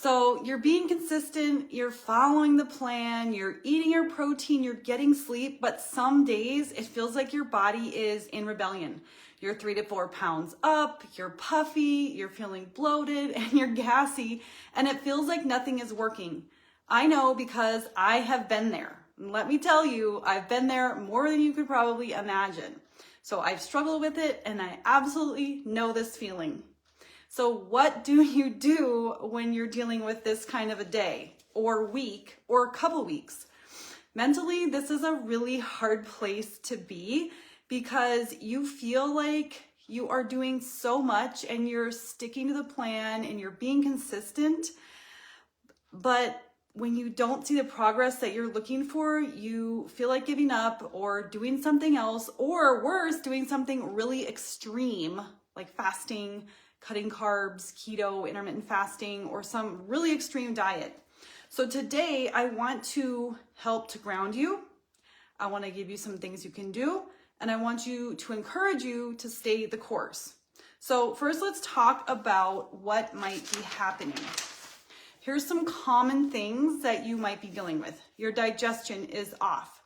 So you're being consistent, you're following the plan, you're eating your protein, you're getting sleep, but some days it feels like your body is in rebellion. You're 3 to 4 pounds up, you're puffy, you're feeling bloated, and you're gassy, and it feels like nothing is working. I know because I have been there. And let me tell you, I've been there more than you could probably imagine. So I've struggled with it, and I absolutely know this feeling. So what do you do when you're dealing with this kind of a day or week or a couple weeks? Mentally, this is a really hard place to be because you feel like you are doing so much and you're sticking to the plan and you're being consistent. But when you don't see the progress that you're looking for, you feel like giving up or doing something else, or worse, doing something really extreme like fasting, cutting carbs, keto, intermittent fasting, or some really extreme diet. So today I want to help to ground you. I want to give you some things you can do, and I want to encourage you to stay the course. So first, let's talk about what might be happening. Here's some common things that you might be dealing with. Your digestion is off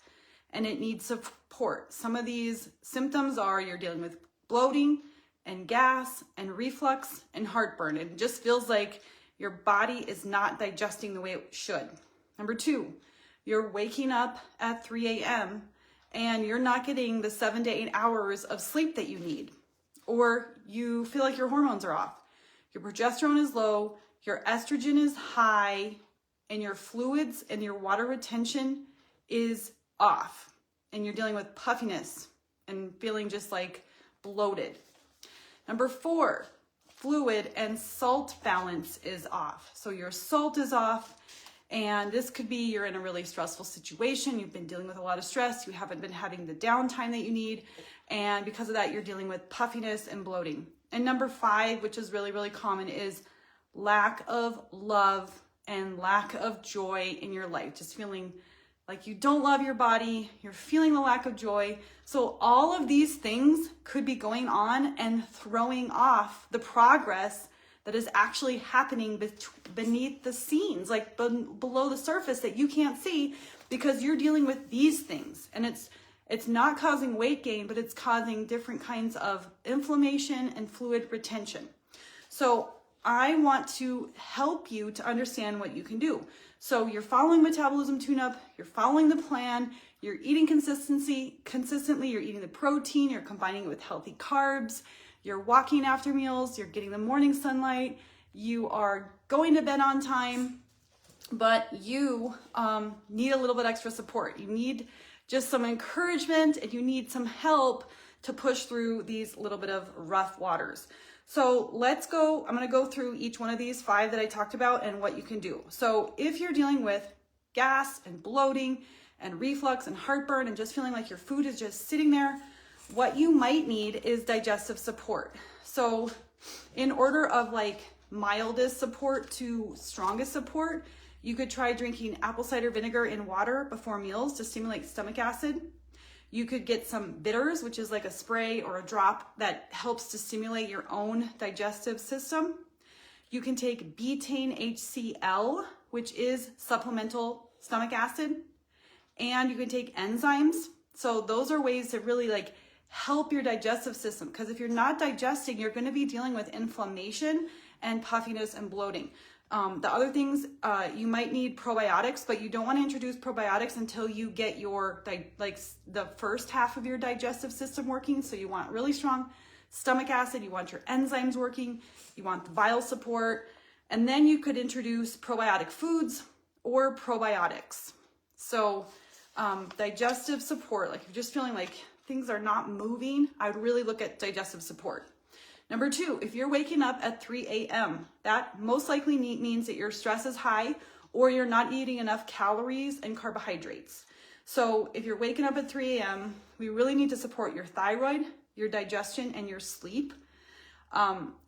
and it needs support. Some of these symptoms are you're dealing with bloating and gas and reflux and heartburn. It just feels like your body is not digesting the way it should. Number 2, you're waking up at 3 a.m. and you're not getting the 7 to 8 hours of sleep that you need. Or you feel like your hormones are off. Your progesterone is low, your estrogen is high, and your fluids and your water retention is off. And you're dealing with puffiness and feeling just like bloated. Number 4, fluid and salt balance is off. So your salt is off, and this could be you're in a really stressful situation. You've been dealing with a lot of stress. You haven't been having the downtime that you need. And because of that, you're dealing with puffiness and bloating. And number 5, which is really, really common, is lack of love and lack of joy in your life. Just feeling like you don't love your body, you're feeling the lack of joy. So all of these things could be going on and throwing off the progress that is actually happening beneath the scenes, like below the surface that you can't see because you're dealing with these things. And it's not causing weight gain, but it's causing different kinds of inflammation and fluid retention. So I want to help you to understand what you can do. So you're following Metabolism Tune-Up, you're following the plan, you're eating consistently, you're eating the protein, you're combining it with healthy carbs, you're walking after meals, you're getting the morning sunlight, you are going to bed on time, but you need a little bit extra support. You need just some encouragement and you need some help to push through these little bit of rough waters. So let's go, I'm gonna go through each one of these 5 that I talked about and what you can do. So if you're dealing with gas and bloating and reflux and heartburn and just feeling like your food is just sitting there, what you might need is digestive support. So in order of like mildest support to strongest support, you could try drinking apple cider vinegar in water before meals to stimulate stomach acid. You could get some bitters, which is like a spray or a drop that helps to stimulate your own digestive system. You can take betaine HCl, which is supplemental stomach acid, and you can take enzymes. So those are ways to really like help your digestive system, because if you're not digesting, you're going to be dealing with inflammation and puffiness and bloating. The other things, you might need probiotics, but you don't want to introduce probiotics until you get your, the first half of your digestive system working. So you want really strong stomach acid, you want your enzymes working, you want the bile support, and then you could introduce probiotic foods or probiotics. So digestive support, like if you're just feeling like things are not moving, I would really look at digestive support. Number 2, if you're waking up at 3 a.m., that most likely means that your stress is high or you're not eating enough calories and carbohydrates. So if you're waking up at 3 a.m., we really need to support your thyroid, your digestion, and your sleep.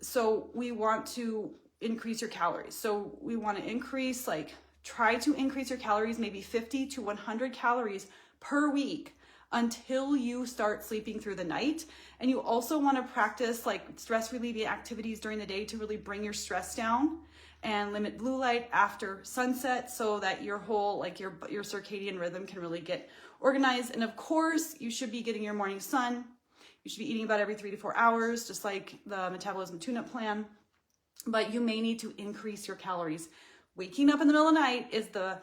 So we want to increase your calories. So we want to try to increase your calories, maybe 50 to 100 calories per week until you start sleeping through the night. And you also want to practice like stress relieving activities during the day to really bring your stress down. and limit blue light after sunset so that your whole, like your circadian rhythm can really get organized. And of course, you should be getting your morning sun. You should be eating about every 3 to 4 hours, just like the Metabolism tune-up plan. But you may need to increase your calories. Waking up in the middle of the night is the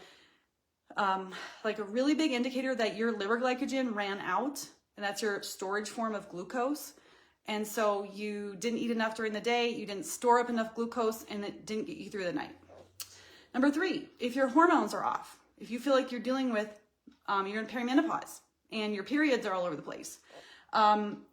like a really big indicator that your liver glycogen ran out, and that's your storage form of glucose. And so you didn't eat enough during the day, you didn't store up enough glucose, and it didn't get you through the night. Number 3, if your hormones are off, if you feel like you're dealing with, you're in perimenopause and your periods are all over the place,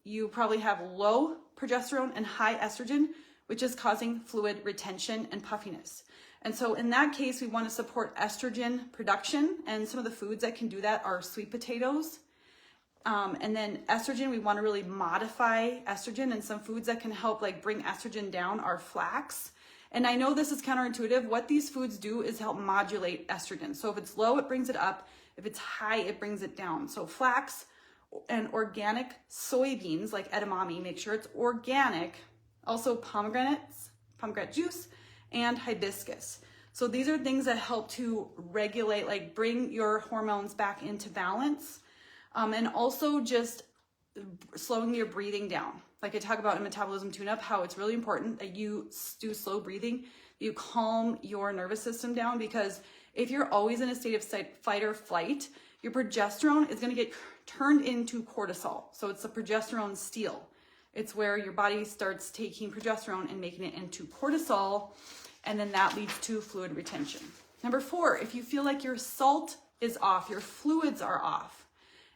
you probably have low progesterone and high estrogen, which is causing fluid retention and puffiness. And so in that case, we want to support estrogen production, and some of the foods that can do that are sweet potatoes. And then estrogen, we want to really modify estrogen, and some foods that can help like bring estrogen down are flax. And I know this is counterintuitive. What these foods do is help modulate estrogen. So if it's low, it brings it up. If it's high, it brings it down. So flax and organic soybeans like edamame, make sure it's organic. Also pomegranate juice, and hibiscus. So these are things that help to regulate, like bring your hormones back into balance. And also just slowing your breathing down. Like I talk about in Metabolism Tune-Up, how it's really important that you do slow breathing, you calm your nervous system down, because if you're always in a state of fight or flight, your progesterone is gonna get turned into cortisol. So it's the progesterone steal. It's where your body starts taking progesterone and making it into cortisol, and then that leads to fluid retention. Number 4, if you feel like your salt is off, your fluids are off,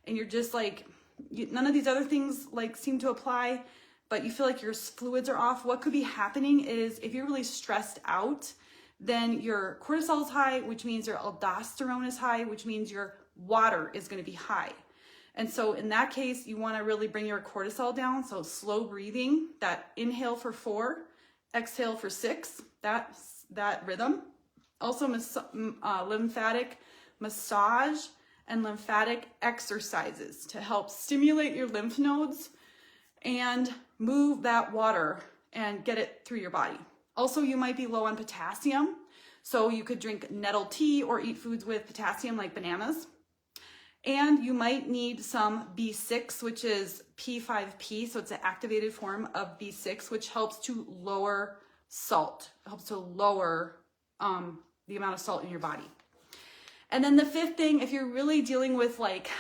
and you're just like, none of these other things like seem to apply, but you feel like your fluids are off, what could be happening is if you're really stressed out, then your cortisol is high, which means your aldosterone is high, which means your water is going to be high. And so in that case, you want to really bring your cortisol down. So slow breathing, that inhale for 4, exhale for 6, that rhythm. Also lymphatic massage and lymphatic exercises to help stimulate your lymph nodes and move that water and get it through your body. Also, you might be low on potassium. So you could drink nettle tea or eat foods with potassium like bananas. And you might need some B6, which is P5P, so it's an activated form of B6, which helps to lower salt, helps to lower the amount of salt in your body. And then the 5th thing, if you're really dealing with like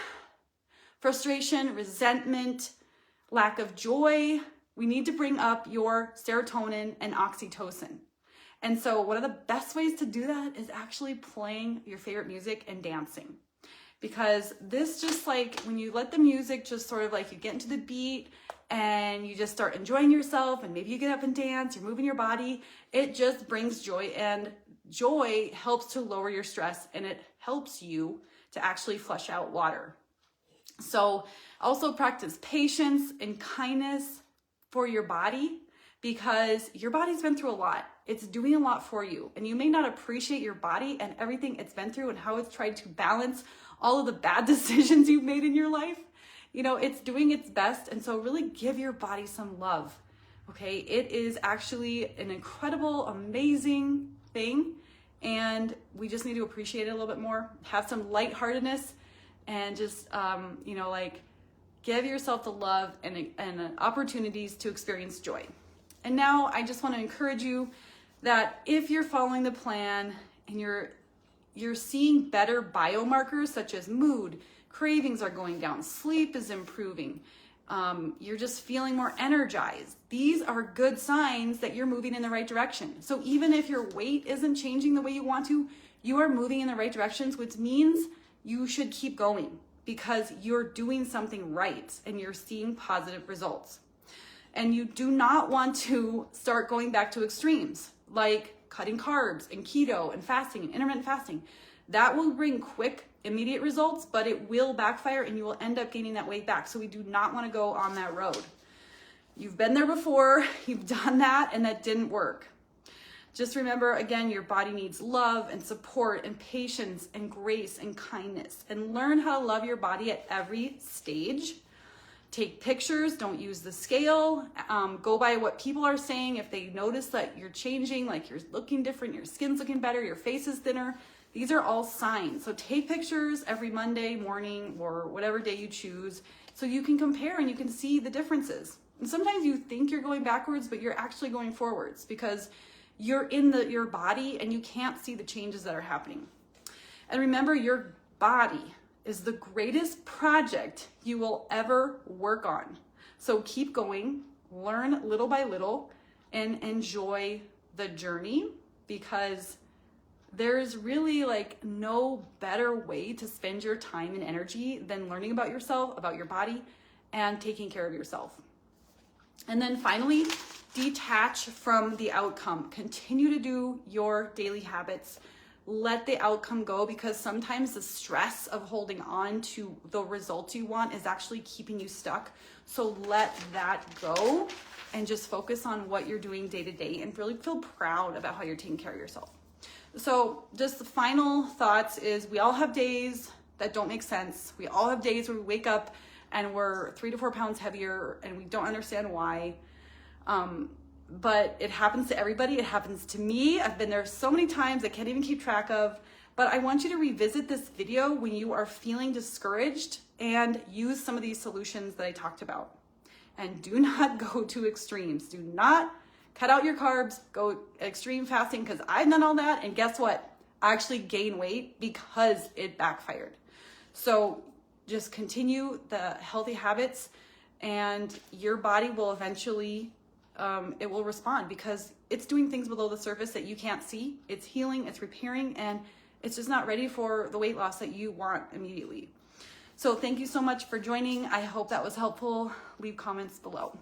frustration, resentment, lack of joy, we need to bring up your serotonin and oxytocin. And so one of the best ways to do that is actually playing your favorite music and dancing. Because this just like, when you let the music just sort of like, you get into the beat and you just start enjoying yourself, and maybe you get up and dance, you're moving your body, it just brings joy, and joy helps to lower your stress, and it helps you to actually flush out water. So also practice patience and kindness for your body, because your body's been through a lot. It's doing a lot for you, and you may not appreciate your body and everything it's been through and how it's tried to balance all of the bad decisions you've made in your life. You know, it's doing its best. And so really give your body some love. Okay. It is actually an incredible, amazing thing. And we just need to appreciate it a little bit more, have some lightheartedness, and just, you know, like give yourself the love and opportunities to experience joy. And now I just want to encourage you that if you're following the plan and you're seeing better biomarkers such as mood, cravings are going down, sleep is improving, you're just feeling more energized. These are good signs that you're moving in the right direction. So even if your weight isn't changing the way you want to, you are moving in the right directions, which means you should keep going because you're doing something right and you're seeing positive results. And you do not want to start going back to extremes like cutting carbs and keto and fasting and intermittent fasting. That will bring quick, immediate results, but it will backfire and you will end up gaining that weight back. So we do not want to go on that road. You've been there before, you've done that, and that didn't work. Just remember, again, your body needs love and support and patience and grace and kindness, and learn how to love your body at every stage. Take pictures, don't use the scale. Go by what people are saying. If they notice that you're changing, like you're looking different, your skin's looking better, your face is thinner, these are all signs. So take pictures every Monday morning or whatever day you choose so you can compare and you can see the differences. And sometimes you think you're going backwards, but you're actually going forwards because you're in your body and you can't see the changes that are happening. And remember, your body is the greatest project you will ever work on. So keep going, learn little by little, and enjoy the journey, because there's really like no better way to spend your time and energy than learning about yourself, about your body, and taking care of yourself. And then finally, detach from the outcome. Continue to do your daily habits. Let the outcome go, because sometimes the stress of holding on to the results you want is actually keeping you stuck. So let that go and just focus on what you're doing day to day and really feel proud about how you're taking care of yourself. So just the final thoughts is, we all have days that don't make sense. We all have days where we wake up and we're 3 to 4 pounds heavier and we don't understand why. But it happens to everybody. It happens to me. I've been there so many times I can't even keep track of. But I want you to revisit this video when you are feeling discouraged and use some of these solutions that I talked about. And do not go to extremes. Do not cut out your carbs, go extreme fasting, because I've done all that. And guess what? I actually gained weight because it backfired. So just continue the healthy habits and your body will eventually it will respond, because it's doing things below the surface that you can't see. It's healing, it's repairing, and it's just not ready for the weight loss that you want immediately. So thank you so much for joining. I hope that was helpful. Leave comments below.